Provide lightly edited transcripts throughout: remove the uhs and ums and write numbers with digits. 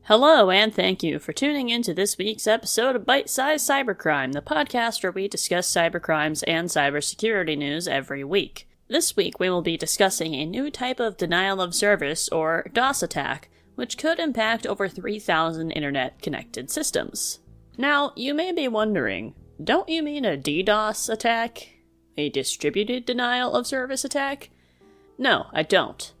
Hello, and thank you for tuning in to this week's episode of Bite-Size Cybercrime, the podcast where we discuss cybercrimes and cybersecurity news every week. This week, we will be discussing a new type of denial of service, or DoS attack, which could impact over 3,000 internet-connected systems. Now, you may be wondering, don't you mean a DDoS attack? A distributed denial of service attack? No, I don't.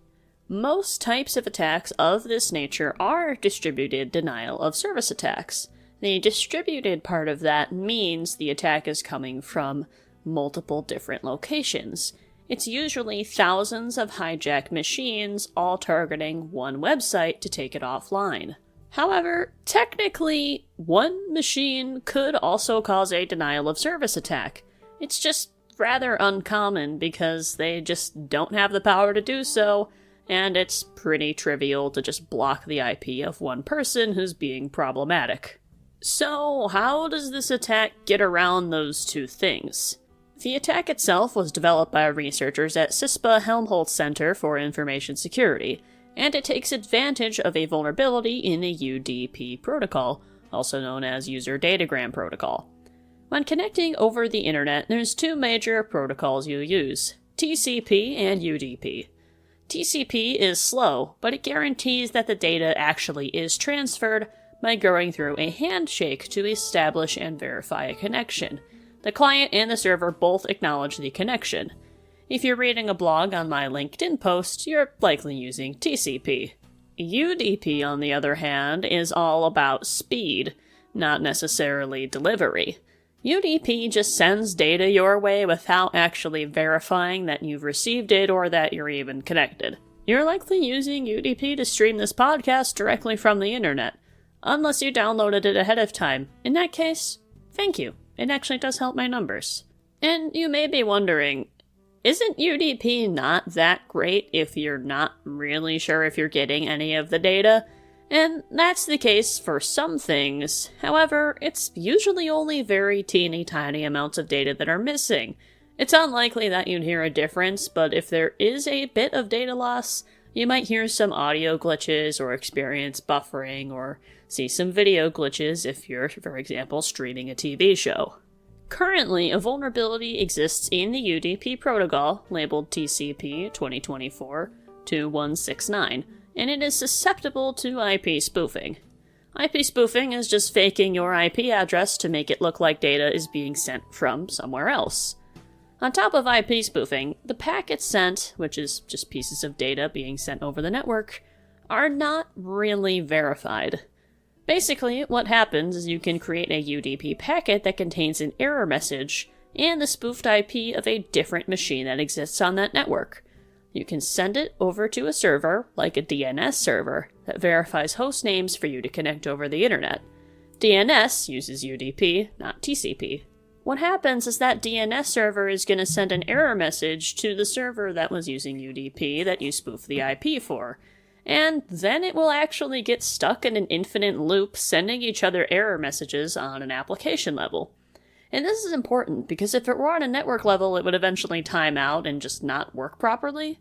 Most types of attacks of this nature are distributed denial of service attacks. The distributed part of that means the attack is coming from multiple different locations. It's usually thousands of hijacked machines all targeting one website to take it offline. However, technically, one machine could also cause a denial of service attack. It's just rather uncommon because they just don't have the power to do so, and it's pretty trivial to just block the IP of one person who's being problematic. So, how does this attack get around those two things? The attack itself was developed by researchers at CISPA Helmholtz Center for Information Security, and it takes advantage of a vulnerability in the UDP protocol, also known as User Datagram Protocol. When connecting over the internet, there's two major protocols you use, TCP and UDP. TCP is slow, but it guarantees that the data actually is transferred by going through a handshake to establish and verify a connection. The client and the server both acknowledge the connection. If you're reading a blog on my LinkedIn post, you're likely using TCP. UDP, on the other hand, is all about speed, not necessarily delivery. UDP just sends data your way without actually verifying that you've received it or that you're even connected. You're likely using UDP to stream this podcast directly from the internet, unless you downloaded it ahead of time. In that case, thank you. It actually does help my numbers. And you may be wondering, isn't UDP not that great if you're not really sure if you're getting any of the data? And that's the case for some things. However, it's usually only very teeny tiny amounts of data that are missing. It's unlikely that you'd hear a difference, but if there is a bit of data loss, you might hear some audio glitches or experience buffering or see some video glitches if you're, for example, streaming a TV show. Currently, a vulnerability exists in the UDP protocol, labeled TCP 2024-2169, and it is susceptible to IP spoofing. IP spoofing is just faking your IP address to make it look like data is being sent from somewhere else. On top of IP spoofing, the packets sent, which is just pieces of data being sent over the network, are not really verified. Basically, what happens is you can create a UDP packet that contains an error message and the spoofed IP of a different machine that exists on that network. You can send it over to a server, like a DNS server, that verifies host names for you to connect over the internet. DNS uses UDP, not TCP. What happens is that DNS server is going to send an error message to the server that was using UDP that you spoofed the IP for, and then it will actually get stuck in an infinite loop sending each other error messages on an application level. And this is important because if it were on a network level, it would eventually time out and just not work properly.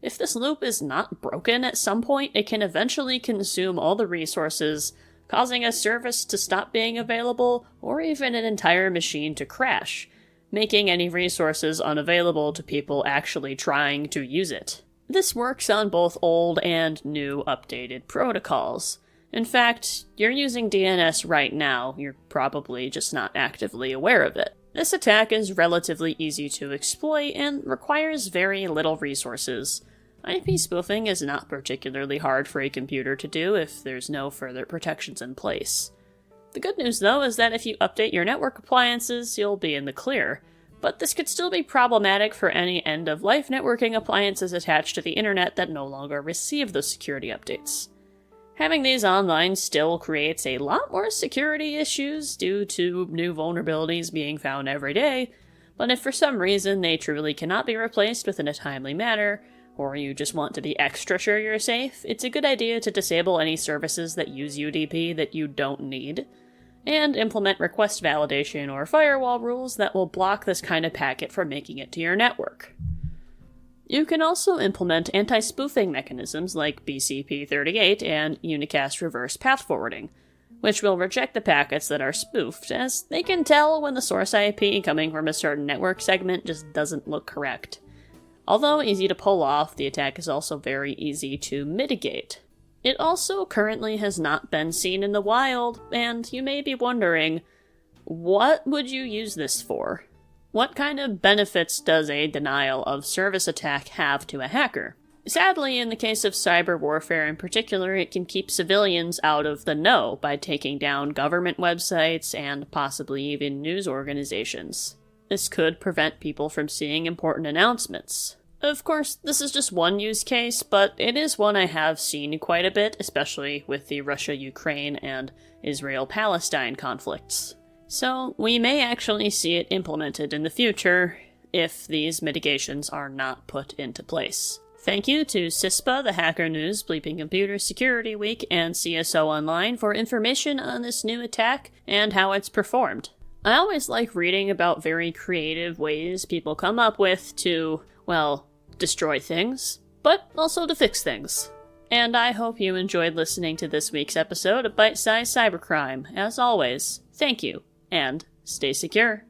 If this loop is not broken at some point, it can eventually consume all the resources, causing a service to stop being available, or even an entire machine to crash, making any resources unavailable to people actually trying to use it. This works on both old and new updated protocols. In fact, you're using DNS right now, you're probably just not actively aware of it. This attack is relatively easy to exploit and requires very little resources. IP spoofing is not particularly hard for a computer to do if there's no further protections in place. The good news, though, is that if you update your network appliances, you'll be in the clear. But this could still be problematic for any end-of-life networking appliances attached to the internet that no longer receive those security updates. Having these online still creates a lot more security issues due to new vulnerabilities being found every day, but if for some reason they truly cannot be replaced within a timely manner, or you just want to be extra sure you're safe, it's a good idea to disable any services that use UDP that you don't need, and implement request validation or firewall rules that will block this kind of packet from making it to your network. You can also implement anti-spoofing mechanisms like BCP38 and unicast reverse path forwarding, which will reject the packets that are spoofed, as they can tell when the source IP coming from a certain network segment just doesn't look correct. Although easy to pull off, the attack is also very easy to mitigate. It also currently has not been seen in the wild, and you may be wondering, what would you use this for? What kind of benefits does a denial of service attack have to a hacker? Sadly, in the case of cyber warfare in particular, it can keep civilians out of the know by taking down government websites and possibly even news organizations. This could prevent people from seeing important announcements. Of course, this is just one use case, but it is one I have seen quite a bit, especially with the Russia-Ukraine and Israel-Palestine conflicts. So, we may actually see it implemented in the future, if these mitigations are not put into place. Thank you to CISPA, the Hacker News, Bleeping Computer Security Week, and CSO Online for information on this new attack and how it's performed. I always like reading about very creative ways people come up with to, well, destroy things, but also to fix things. And I hope you enjoyed listening to this week's episode of Bite-Size Cybercrime. As always, thank you, and stay secure.